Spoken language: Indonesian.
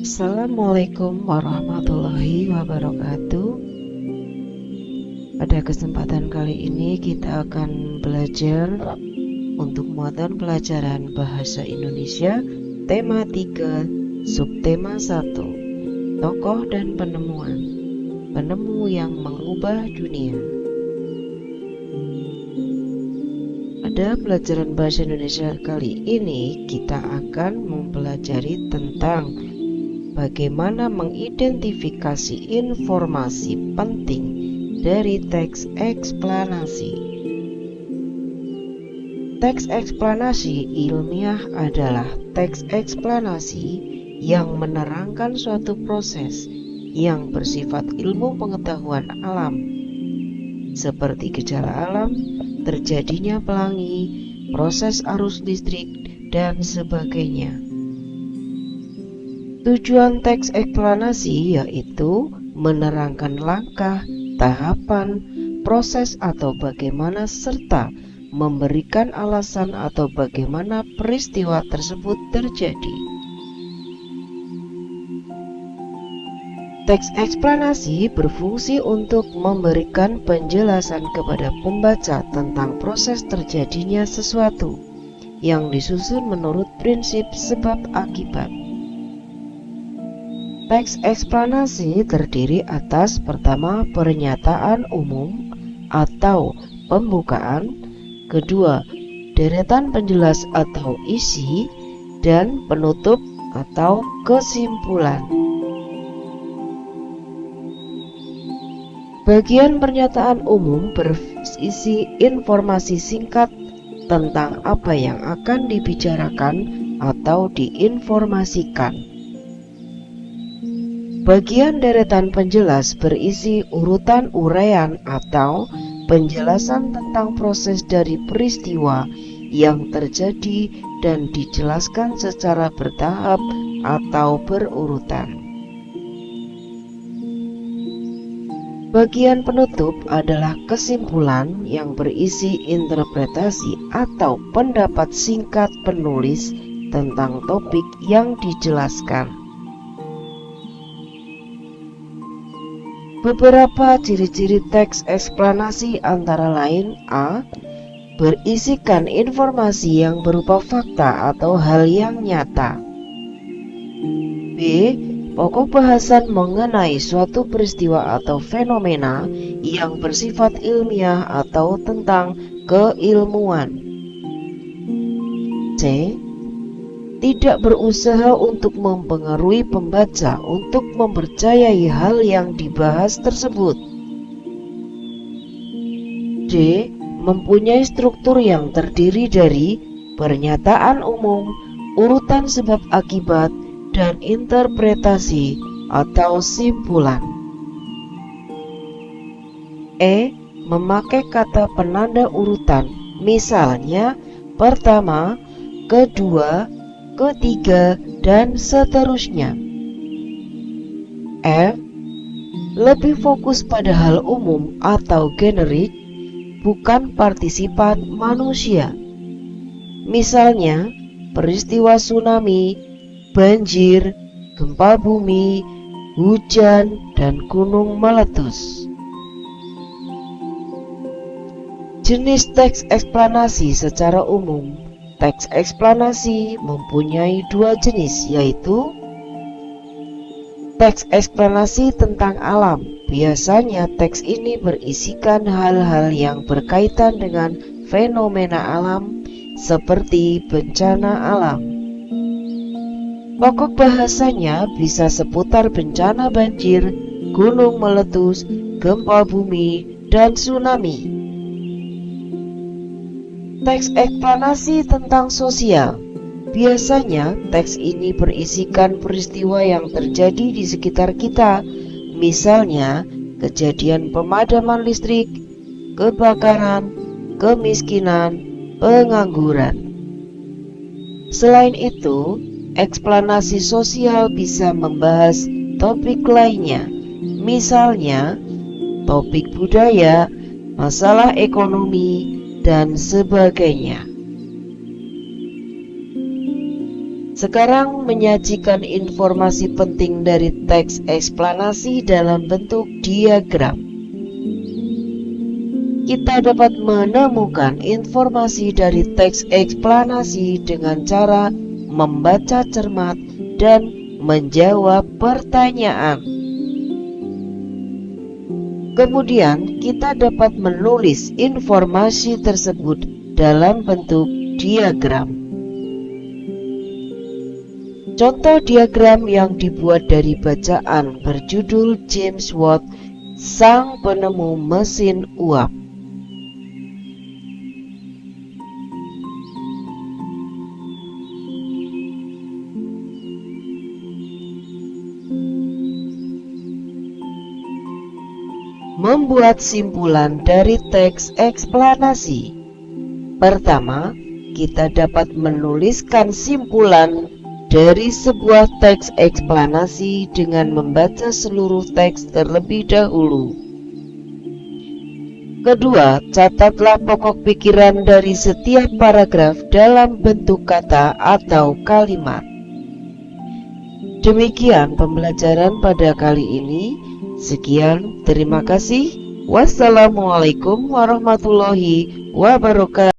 Assalamualaikum warahmatullahi wabarakatuh. Pada kesempatan kali ini kita akan belajar untuk muatan pelajaran Bahasa Indonesia tema 3, subtema 1, tokoh dan penemuan, penemu yang mengubah dunia. Pada pelajaran Bahasa Indonesia kali ini kita akan mempelajari tentang bagaimana mengidentifikasi informasi penting dari teks eksplanasi. Teks eksplanasi ilmiah adalah teks eksplanasi yang menerangkan suatu proses yang bersifat ilmu pengetahuan alam, seperti gejala alam, terjadinya pelangi, proses arus listrik, dan sebagainya. Tujuan teks eksplanasi yaitu menerangkan langkah, tahapan, proses atau bagaimana serta memberikan alasan atau bagaimana peristiwa tersebut terjadi. Teks eksplanasi berfungsi untuk memberikan penjelasan kepada pembaca tentang proses terjadinya sesuatu yang disusun menurut prinsip sebab akibat. Teks eksplanasi terdiri atas pertama pernyataan umum atau pembukaan, kedua deretan penjelas atau isi, dan penutup atau kesimpulan. Bagian pernyataan umum berisi informasi singkat tentang apa yang akan dibicarakan atau diinformasikan. Bagian deretan penjelas berisi urutan uraian atau penjelasan tentang proses dari peristiwa yang terjadi dan dijelaskan secara bertahap atau berurutan. Bagian penutup adalah kesimpulan yang berisi interpretasi atau pendapat singkat penulis tentang topik yang dijelaskan. Beberapa ciri-ciri teks eksplanasi antara lain: A. Berisikan informasi yang berupa fakta atau hal yang nyata. B. Pokok bahasan mengenai suatu peristiwa atau fenomena yang bersifat ilmiah atau tentang keilmuan. C. Tidak berusaha untuk mempengaruhi pembaca untuk mempercayai hal yang dibahas tersebut. D. Mempunyai struktur yang terdiri dari pernyataan umum, urutan sebab akibat, dan interpretasi atau simpulan. E. Memakai kata penanda urutan, misalnya pertama, kedua, ketiga, dan seterusnya. F. Lebih fokus pada hal umum atau generik, bukan partisipan manusia. Misalnya, peristiwa tsunami, banjir, gempa bumi, hujan, dan gunung meletus. Jenis teks eksplanasi secara umum. Teks eksplanasi mempunyai dua jenis, yaitu teks eksplanasi tentang alam. Biasanya teks ini berisikan hal-hal yang berkaitan dengan fenomena alam seperti bencana alam. Pokok bahasanya bisa seputar bencana banjir, gunung meletus, gempa bumi, dan tsunami. Teks eksplanasi tentang sosial. Biasanya teks ini berisikan peristiwa yang terjadi di sekitar kita, misalnya kejadian pemadaman listrik, kebakaran, kemiskinan, pengangguran. Selain itu, eksplanasi sosial bisa membahas topik lainnya, misalnya topik budaya, masalah ekonomi, dan sebagainya. Sekarang menyajikan informasi penting dari teks eksplanasi dalam bentuk diagram. Kita dapat menemukan informasi dari teks eksplanasi dengan cara membaca cermat dan menjawab pertanyaan. Kemudian kita dapat menulis informasi tersebut dalam bentuk diagram. Contoh diagram yang dibuat dari bacaan berjudul James Watt, Sang Penemu Mesin Uap. Membuat simpulan dari teks eksplanasi. Pertama, kita dapat menuliskan simpulan dari sebuah teks eksplanasi dengan membaca seluruh teks terlebih dahulu. Kedua, catatlah pokok pikiran dari setiap paragraf dalam bentuk kata atau kalimat. Demikian pembelajaran pada kali ini. Sekian, terima kasih. Wassalamualaikum warahmatullahi wabarakatuh.